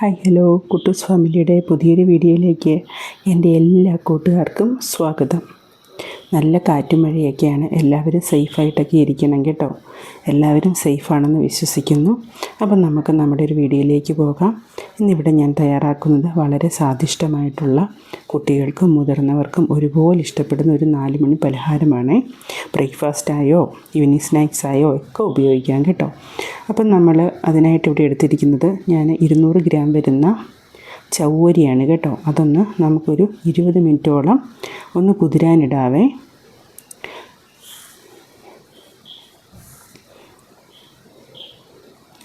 Hi hello കുട്ടൂസ് ഫാമിലിയുടെ പുതിയൊരു വീഡിയോയിലേക്ക് എൻ്റെ എല്ലാ കൂട്ടുകാർക്കും സ്വാഗതം. നല്ല കാറ്റും മഴയൊക്കെയാണ്. എല്ലാവരും സേഫായിട്ടൊക്കെ ഇരിക്കണം കേട്ടോ. എല്ലാവരും സേഫാണെന്ന് വിശ്വസിക്കുന്നു. അപ്പം നമുക്ക് നമ്മുടെ ഒരു വീഡിയോയിലേക്ക് പോകാം. ഇന്നിവിടെ ഞാൻ തയ്യാറാക്കുന്നത് വളരെ സ്വാദിഷ്ടമായിട്ടുള്ള കുട്ടികൾക്കും മുതിർന്നവർക്കും ഒരുപോലെ ഇഷ്ടപ്പെടുന്ന ഒരു 4 മണി പലഹാരമാണ്. ബ്രേക്ക്ഫാസ്റ്റായോ ഈവനിങ് സ്നാക്സായോ ഒക്കെ ഉപയോഗിക്കാം കേട്ടോ. അപ്പം നമ്മൾ അതിനായിട്ട് ഇവിടെ എടുത്തിരിക്കുന്നത് ഞാൻ 200 ഗ്രാം വരുന്ന ചവ്വരിയാണ് കേട്ടോ. അതൊന്ന് നമുക്കൊരു 20 മിനിറ്റോളം ഒന്ന് കുതിരാനിടാവേ.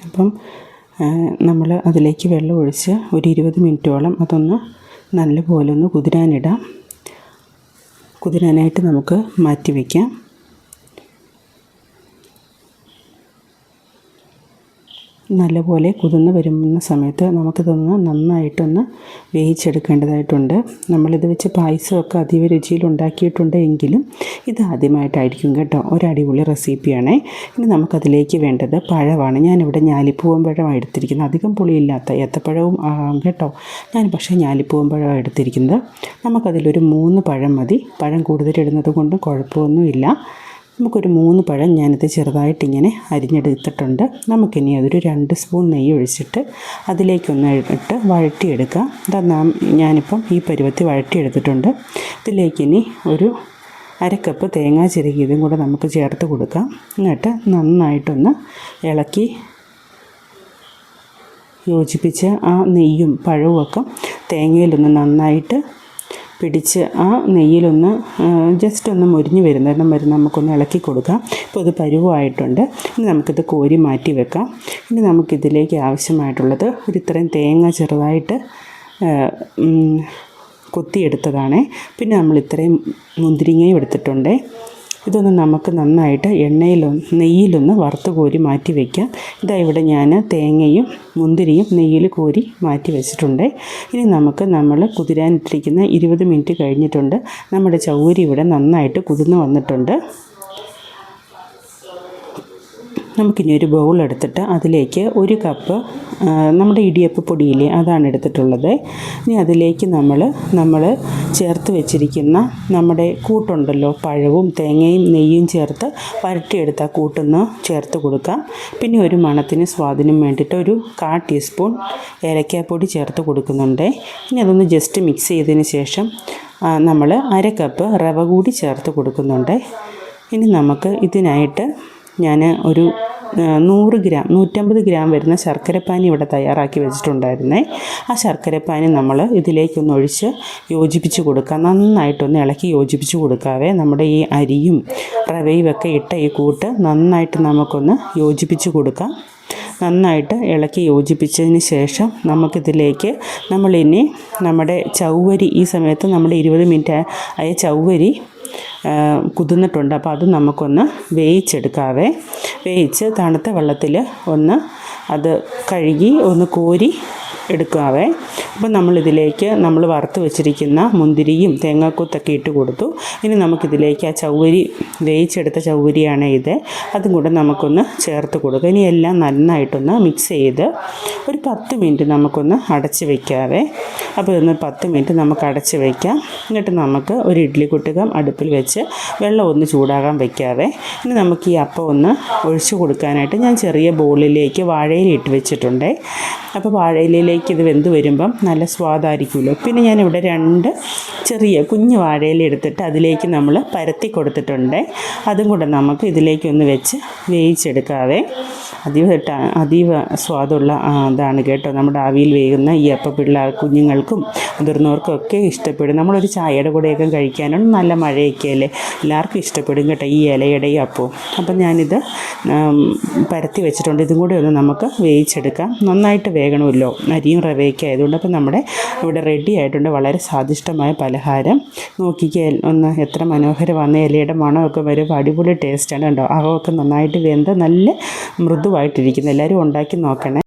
അപ്പം നമ്മൾ അതിലേക്ക് വെള്ളം ഒഴിച്ച് ഒരു 20 മിനിറ്റോളം അതൊന്ന് നല്ലപോലെ ഒന്ന് കുതിരാനിടാം. കുതിരാനായിട്ട് നമുക്ക് മാറ്റി വയ്ക്കാം. നല്ലപോലെ കുതിർന്ന് വരുന്ന സമയത്ത് നമുക്കിതൊന്ന് നന്നായിട്ടൊന്ന് വേവിച്ചെടുക്കേണ്ടതായിട്ടുണ്ട്. നമ്മളിത് വെച്ച് പായസമൊക്കെ അതീവ രുചിയിൽ ഉണ്ടാക്കിയിട്ടുണ്ട് എങ്കിലും ഇത് ആദ്യമായിട്ടായിരിക്കും കേട്ടോ. ഒരടിപൊളി റെസിപ്പിയാണേ. ഇനി നമുക്കതിലേക്ക് വേണ്ടത് പഴമാണ്. ഞാനിവിടെ ഞാലിപ്പൂവൻ പഴമാണ് എടുത്തിരിക്കുന്നത്. അധികം പുളിയില്ലാത്ത ഏത്തപ്പഴവും കേട്ടോ. ഞാൻ പക്ഷേ ഞാലിപ്പൂവൻ പഴമാണ് എടുത്തിരിക്കുന്നത്. നമുക്കതിലൊരു 3 പഴം മതി. പഴം കൂടുതലിടുന്നത് കൊണ്ട് കുഴപ്പമൊന്നുമില്ല. നമുക്കൊരു 3 പഴം ഞാനിത് ചെറുതായിട്ടിങ്ങനെ അരിഞ്ഞെടുത്തിട്ടുണ്ട്. നമുക്കിനി അതൊരു 2 സ്പൂൺ നെയ്യ് ഒഴിച്ചിട്ട് അതിലേക്കൊന്ന് ഇട്ട് വഴറ്റിയെടുക്കാം. ഞാനിപ്പം ഈ പരുവത്തിൽ വഴറ്റിയെടുത്തിട്ടുണ്ട്. ഇതിലേക്കിനി ഒരു 1/2 കപ്പ് തേങ്ങ ചിരകിയതും കൂടെ നമുക്ക് ചേർത്ത് കൊടുക്കാം. എന്നിട്ട് നന്നായിട്ടൊന്ന് ഇളക്കി യോജിപ്പിച്ച് ആ നെയ്യും പഴവും ഒക്കെ തേങ്ങയിലൊന്ന് നന്നായിട്ട് പിടിച്ച് ആ നെയ്യിലൊന്ന് ജസ്റ്റ് ഒന്ന് മുരിഞ്ഞ് വരുന്നിടം വരെ നമുക്കൊന്ന് ഇളക്കി കൊടുക്കാം. ഇപ്പോൾ ഇത് പരുവമായിട്ടുണ്ട്. ഇനി നമുക്കിത് കോരി മാറ്റി വെക്കാം. ഇനി നമുക്കിതിലേക്ക് ആവശ്യമായിട്ടുള്ളത് ഇത്രയും തേങ്ങ ചെറുതായിട്ട് കൊത്തിയെടുത്തതാണ്. പിന്നെ നമ്മൾ ഇത്രയും മുന്തിരിങ്ങയും എടുത്തിട്ടുണ്ട്. ഇതൊന്ന് നമുക്ക് നന്നായിട്ട് നെയ്യിലൊന്ന് വറുത്ത് കോരി മാറ്റി വയ്ക്കാം. ഇതാ ഇവിടെ ഞാൻ തേങ്ങയും മുന്തിരിയും നെയ്യിൽ കോരി മാറ്റി വെച്ചിട്ടുണ്ട്. ഇനി നമ്മൾ കുതിരാനിട്ടിരിക്കുന്ന 20 മിനിറ്റ് കഴിഞ്ഞിട്ടുണ്ട്. നമ്മുടെ ചൗരി ഇവിടെ നന്നായിട്ട് കുതിർന്ന് വന്നിട്ടുണ്ട്. നമുക്കിനി ഒരു ബൗൾ എടുത്തിട്ട് അതിലേക്ക് 1 കപ്പ് നമ്മുടെ ഇടിയപ്പപ്പൊടിയില്ലേ അതാണ് എടുത്തിട്ടുള്ളത്. ഇനി അതിലേക്ക് നമ്മൾ ചേർത്ത് വെച്ചിരിക്കുന്ന നമ്മുടെ കൂട്ടുണ്ടല്ലോ, പഴവും തേങ്ങയും നെയ്യും ചേർത്ത് വരട്ടിയെടുത്ത കൂട്ടൊന്ന് ചേർത്ത് കൊടുക്കാം. പിന്നെ ഒരു മണത്തിന് സ്വാദിനും വേണ്ടിയിട്ട് ഒരു 1/4 ടീസ്പൂൺ ഏലക്കാപ്പൊടി ചേർത്ത് കൊടുക്കുന്നുണ്ട്. ഇനി അതൊന്ന് ജസ്റ്റ് മിക്സ് ചെയ്തതിന് ശേഷം നമ്മൾ 1/2 കപ്പ് റവ കൂടി ചേർത്ത് കൊടുക്കുന്നുണ്ട്. ഇനി നമുക്ക് ഇതിനായിട്ട് ഞാൻ ഒരു 150 ഗ്രാം വരുന്ന ശർക്കരപ്പാനി ഇവിടെ തയ്യാറാക്കി വെച്ചിട്ടുണ്ടായിരുന്നേ. ആ ശർക്കരപ്പാനി നമ്മൾ ഇതിലേക്കൊന്ന് ഒഴിച്ച് യോജിപ്പിച്ച് കൊടുക്കാം. നന്നായിട്ടൊന്ന് ഇളക്കി യോജിപ്പിച്ച് കൊടുക്കാവേ. നമ്മുടെ ഈ അരിയും റവയും ഒക്കെ ഇട്ട ഈ കൂട്ട് നന്നായിട്ട് നമുക്കൊന്ന് യോജിപ്പിച്ച് കൊടുക്കാം. നന്നായിട്ട് ഇളക്കി യോജിപ്പിച്ചതിന് ശേഷം നമുക്കിതിലേക്ക് നമ്മളിനി നമ്മുടെ ചവ്വരി, ഈ സമയത്ത് നമ്മുടെ 20 മിനിറ്റ് ആയ ചവ്വരി കുതിർന്നിട്ടുണ്ട്. അപ്പോൾ അത് നമുക്കൊന്ന് വേവിച്ചെടുക്കാവേ. വേവിച്ച് തണുത്ത വെള്ളത്തിൽ ഒന്ന് അത് കഴുകി ഒന്ന് കോരി എടുക്കാവേ. അപ്പോൾ നമ്മളിതിലേക്ക് നമ്മൾ വറുത്ത് വെച്ചിരിക്കുന്ന മുന്തിരിയും തേങ്ങാക്കൊത്തൊക്കെ ഇട്ട് കൊടുത്തു. ഇനി നമുക്കിതിലേക്ക് ആ ചവ്വരി, വേവിച്ചെടുത്ത ചവ്വരിയാണ് ഇത്, അതും കൂടെ നമുക്കൊന്ന് ചേർത്ത് കൊടുക്കുക. ഇനി എല്ലാം നന്നായിട്ടൊന്ന് മിക്സ് ചെയ്ത് ഒരു 10 മിനിറ്റ് നമുക്കൊന്ന് അടച്ച് വയ്ക്കാവേ. അപ്പോൾ ഇതൊന്ന് 10 മിനിറ്റ് നമുക്ക് അടച്ച് വയ്ക്കാം. എന്നിട്ട് നമുക്ക് ഒരു ഇഡ്ഡലി കുട്ടകം അടുപ്പിൽ വെച്ച് വെള്ളം ഒന്ന് ചൂടാകാൻ വയ്ക്കാവേ. ഇനി നമുക്ക് ഈ അപ്പം ഒന്ന് ഒഴിച്ച് കൊടുക്കാനായിട്ട് ഞാൻ ചെറിയ ബൗളിലേക്ക് വാഴയില ഇട്ട് വെച്ചിട്ടുണ്ട്. അപ്പോൾ വാഴയിലയിലേക്ക് ഇത് വെന്ത് വരുമ്പം നല്ല സ്വാദായിരിക്കുമല്ലോ. പിന്നെ ഞാനിവിടെ 2 ചെറിയ കുഞ്ഞ് വാഴയില എടുത്തിട്ട് അതിലേക്ക് നമ്മൾ പരത്തി കൊടുത്തിട്ടുണ്ട്. അതും കൂടെ നമുക്ക് ഇതിലേക്കൊന്ന് വെച്ച് വേവിച്ചെടുക്കാവേ. അതീവ സ്വാദുള്ള ഇതാണ് കേട്ടോ. നമ്മുടെ ആവിയിൽ വേകുന്ന ഈ അപ്പം കുഞ്ഞുങ്ങൾക്കും മുതിർന്നവർക്കും ഒക്കെ ഇഷ്ടപ്പെടും. നമ്മളൊരു ചായയുടെ കൂടെയൊക്കെ കഴിക്കാനും നല്ല മഴയൊക്കെ അല്ലേ, എല്ലാവർക്കും ഇഷ്ടപ്പെടും കേട്ടോ ഈ ഇലയുടെയും അപ്പവും. അപ്പം ഞാനിത് പരത്തി വെച്ചിട്ടുണ്ട്. ഇതും കൂടെ ഒന്ന് നമുക്ക് വേവിച്ചെടുക്കാം. നന്നായിട്ട് വേകണമല്ലോ, അരിയും റവയൊക്കെ ആയതുകൊണ്ട്. അപ്പം നമ്മുടെ ഇവിടെ റെഡി ആയിട്ടുണ്ട് വളരെ സ്വാദിഷ്ടമായ പലഹാരം. നോക്കിക്കേ ഒന്ന് എത്ര മനോഹരമാണ്. ഇലയുടെ മണമൊക്കെ വരും. അടിപൊളി ടേസ്റ്റാണ് കേട്ടോ. അകമൊക്കെ നന്നായിട്ട് വെന്ത് നല്ല മൃദുവായിട്ടിരിക്കുന്നു. എല്ലാവരും ഉണ്ടാക്കി നോക്കണേ.